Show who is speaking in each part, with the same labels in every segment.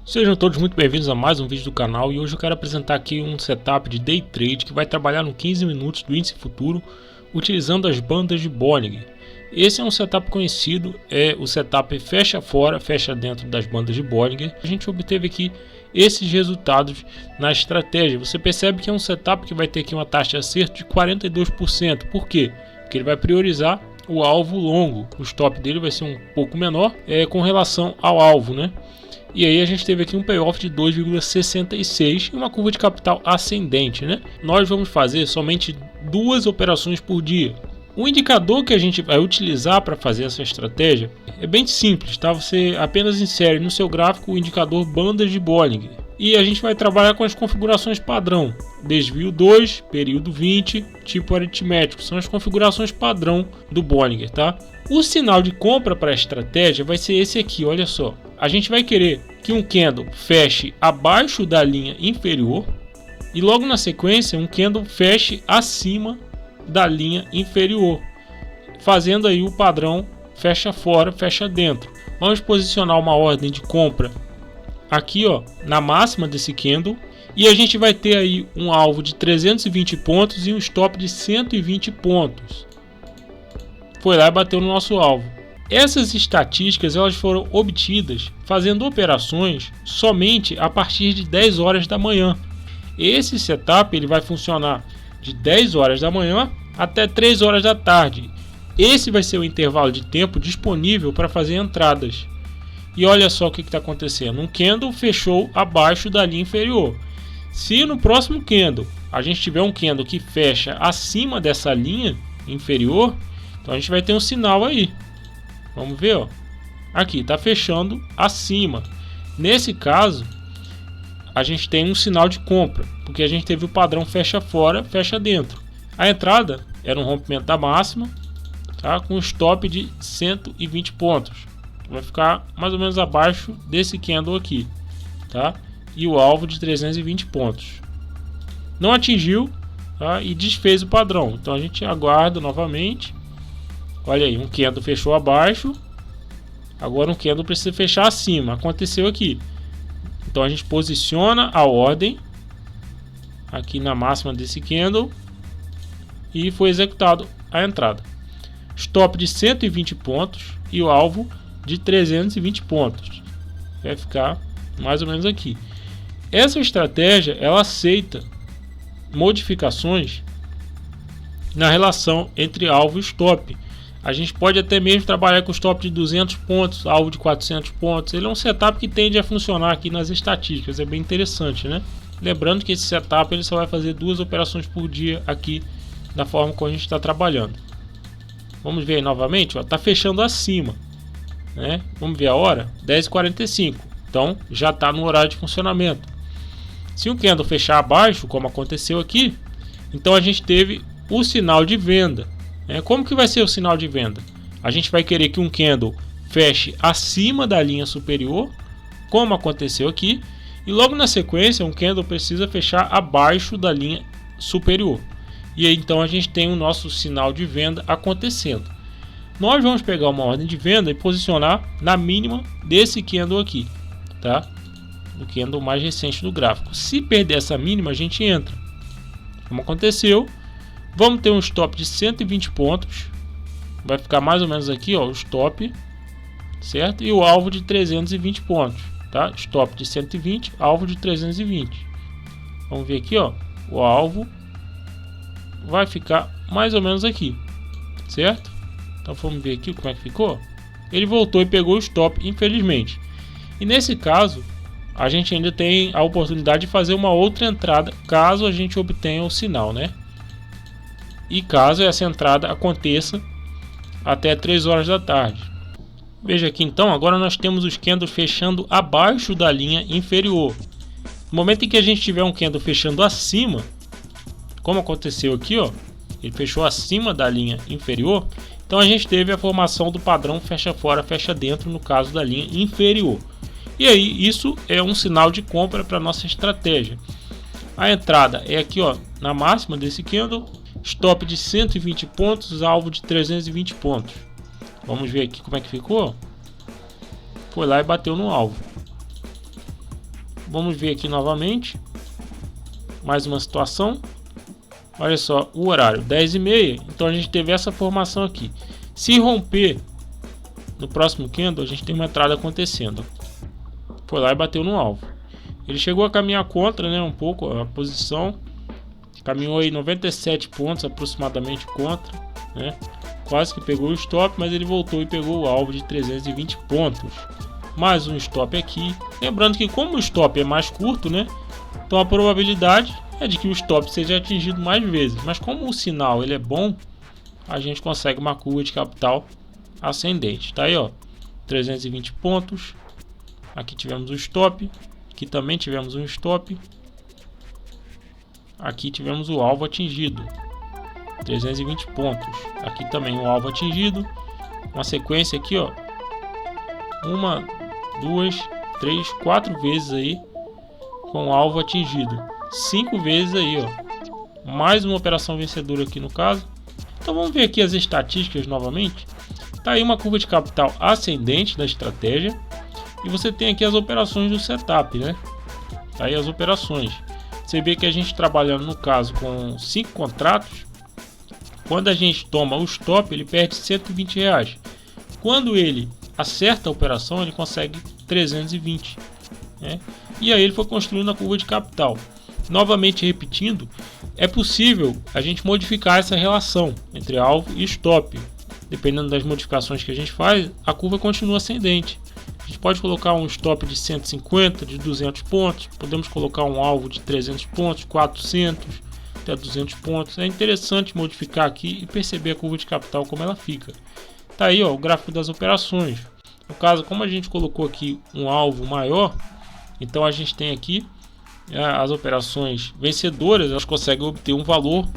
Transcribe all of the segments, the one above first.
Speaker 1: Sejam todos muito bem-vindos a mais um vídeo do canal e hoje eu quero apresentar aqui um setup de Day Trade que vai trabalhar no 15 minutos do índice futuro utilizando as bandas de Bollinger. Esse é um setup conhecido, é o setup fecha fora, fecha dentro das bandas de Bollinger. A gente obteve aqui esses resultados na estratégia. Você percebe que é um setup que vai ter aqui uma taxa de acerto de 42%. Por quê? Porque ele vai priorizar o alvo longo, o stop dele vai ser um pouco menor com relação ao alvo, né? E aí a gente teve aqui um payoff de 2,66 e uma curva de capital ascendente, né? Nós vamos fazer somente 2 operações por dia. O indicador que a gente vai utilizar para fazer essa estratégia é bem simples, tá? Você apenas insere no seu gráfico o indicador bandas de Bollinger. E a gente vai trabalhar com as configurações padrão. Desvio 2, período 20, tipo aritmético. São as configurações padrão do Bollinger, tá? O sinal de compra para a estratégia vai ser esse aqui, olha só. A gente vai querer que um candle feche abaixo da linha inferior e logo na sequência um candle feche acima da linha inferior, fazendo aí o padrão fecha fora, fecha dentro. Vamos posicionar uma ordem de compra aqui, ó, na máxima desse candle, e a gente vai ter aí um alvo de 320 pontos e um stop de 120 pontos. Foi lá e bateu no nosso alvo. Essas estatísticas elas foram obtidas fazendo operações somente a partir de 10 horas da manhã. Esse setup ele vai funcionar de 10 horas da manhã até 3 horas da tarde. Esse vai ser o intervalo de tempo disponível para fazer entradas. E olha só o que está acontecendo. Um candle fechou abaixo da linha inferior. Se no próximo candle a gente tiver um candle que fecha acima dessa linha inferior, então a gente vai ter um sinal aí. Vamos ver, ó. Aqui está fechando acima. Nesse caso, a gente tem um sinal de compra, porque a gente teve o padrão fecha fora, fecha dentro. A entrada era um rompimento da máxima, tá? Com stop de 120 pontos. Vai ficar mais ou menos abaixo desse candle aqui, tá? E o alvo de 320 pontos. Não atingiu, tá? E desfez o padrão. Então a gente aguarda novamente. Olha aí, um candle fechou abaixo. Agora um candle precisa fechar acima. Aconteceu aqui. Então a gente posiciona a ordem aqui na máxima desse candle e foi executado a entrada. Stop de 120 pontos e o alvo de 320 pontos. Vai ficar mais ou menos aqui. Essa estratégia ela aceita modificações na relação entre alvo e stop. A gente pode até mesmo trabalhar com stop de 200 pontos, alvo de 400 pontos. Ele é um setup que tende a funcionar aqui nas estatísticas, é bem interessante, né? Lembrando que esse setup ele só vai fazer 2 operações por dia aqui da forma como a gente está trabalhando. Vamos ver aí novamente, ó, tá fechando acima, né? Vamos ver a hora, 10h45. Então já está no horário de funcionamento. Se o candle fechar abaixo, como aconteceu aqui, então a gente teve o sinal de venda. Como que vai ser o sinal de venda? A gente vai querer que um candle feche acima da linha superior, como aconteceu aqui, e logo na sequência um candle precisa fechar abaixo da linha superior. E aí então a gente tem o nosso sinal de venda acontecendo. Nós vamos pegar uma ordem de venda e posicionar na mínima desse candle aqui, tá? Do candle mais recente do gráfico. Se perder essa mínima, a gente entra. Como aconteceu, vamos ter um stop de 120 pontos. Vai ficar mais ou menos aqui, ó, o stop, certo? E o alvo de 320 pontos, tá? Stop de 120, alvo de 320. Vamos ver aqui, ó, o alvo vai ficar mais ou menos aqui, certo? Então vamos ver aqui como é que ficou. Ele voltou e pegou o stop, infelizmente. E nesse caso, a gente ainda tem a oportunidade de fazer uma outra entrada, caso a gente obtenha o sinal, né? E caso essa entrada aconteça até 3 horas da tarde. Veja aqui então, agora nós temos os candles fechando abaixo da linha inferior. No momento em que a gente tiver um candle fechando acima, como aconteceu aqui, ó, ele fechou acima da linha inferior, então a gente teve a formação do padrão fecha fora, fecha dentro no caso da linha inferior. E aí isso é um sinal de compra para nossa estratégia. A entrada é aqui, ó, na máxima desse candle. Stop de 120 pontos, alvo de 320 pontos. Vamos ver aqui como é que ficou. Foi lá e bateu no alvo. Vamos ver aqui novamente. Mais uma situação. Olha só, o horário 10h30. Então a gente teve essa formação aqui. Se romper no próximo candle, a gente tem uma entrada acontecendo. Foi lá e bateu no alvo. Ele chegou a caminhar contra, né, um pouco a posição. Caminhou aí 97 pontos aproximadamente contra, né? Quase que pegou o stop, mas ele voltou e pegou o alvo de 320 pontos. Mais um stop aqui. Lembrando que como o stop é mais curto, né? Então a probabilidade é de que o stop seja atingido mais vezes. Mas como o sinal ele é bom, a gente consegue uma curva de capital ascendente. Tá aí, ó, 320 pontos. Aqui tivemos o stop. Aqui também tivemos um stop. Aqui tivemos o alvo atingido, 320 pontos. Aqui também o alvo atingido. Uma sequência aqui, ó, 1, 2, 3, 4 vezes aí com o alvo atingido, 5 vezes aí, ó. Mais uma operação vencedora aqui no caso. Então vamos ver aqui as estatísticas novamente. Tá aí uma curva de capital ascendente da estratégia. E você tem aqui as operações do setup, né? Tá aí as operações. Você vê que a gente trabalhando no caso com 5 contratos. Quando a gente toma o stop, ele perde R$120. Quando ele acerta a operação, ele consegue 320, né? E aí ele foi construindo a curva de capital. Novamente repetindo, é possível a gente modificar essa relação entre alvo e stop. Dependendo das modificações que a gente faz, a curva continua ascendente. A gente pode colocar um stop de 150, de 200 pontos. Podemos colocar um alvo de 300 pontos, 400, até 200 pontos. É interessante modificar aqui e perceber a curva de capital como ela fica. Tá aí, ó, o gráfico das operações. No caso, como a gente colocou aqui um alvo maior, então a gente tem aqui as operações vencedoras. Elas conseguem obter um valor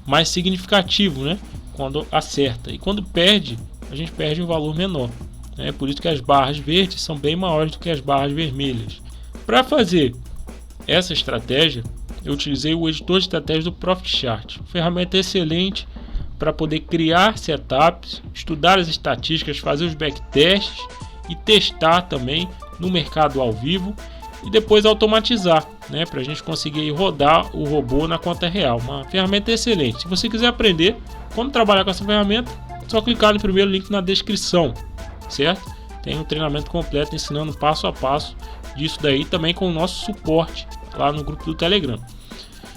Speaker 1: mais significativo, né, quando acerta. E quando perde, a gente perde um valor menor. É por isso que as barras verdes são bem maiores do que as barras vermelhas. Para fazer essa estratégia, eu utilizei o editor de estratégias do Profit Chart. Ferramenta excelente para poder criar setups, estudar as estatísticas, fazer os backtests e testar também no mercado ao vivo e depois automatizar, né, para a gente conseguir rodar o robô na conta real. Uma ferramenta excelente. Se você quiser aprender como trabalhar com essa ferramenta, é só clicar no primeiro link na descrição. Certo? Tem um treinamento completo ensinando passo a passo disso daí, também com o nosso suporte lá no grupo do Telegram.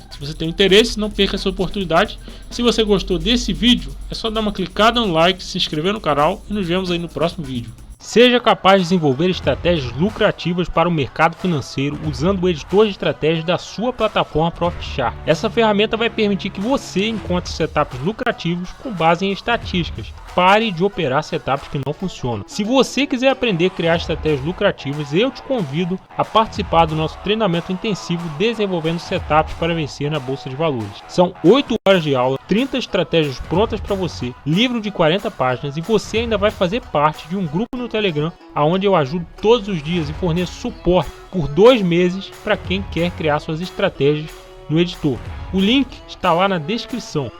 Speaker 1: Se você tem interesse, não perca essa oportunidade. Se você gostou desse vídeo, é só dar uma clicada no like, se inscrever no canal e nos vemos aí no próximo vídeo. Seja capaz de desenvolver estratégias lucrativas para o mercado financeiro usando o editor de estratégias da sua plataforma Profit Chart. Essa ferramenta vai permitir que você encontre setups lucrativos com base em estatísticas. Pare de operar setups que não funcionam. Se você quiser aprender a criar estratégias lucrativas, eu te convido a participar do nosso treinamento intensivo desenvolvendo setups para vencer na Bolsa de Valores. São 8 horas de aula, 30 estratégias prontas para você, livro de 40 páginas e você ainda vai fazer parte de um grupo no Telegram, onde eu ajudo todos os dias e forneço suporte por 2 meses para quem quer criar suas estratégias no editor. O link está lá na descrição.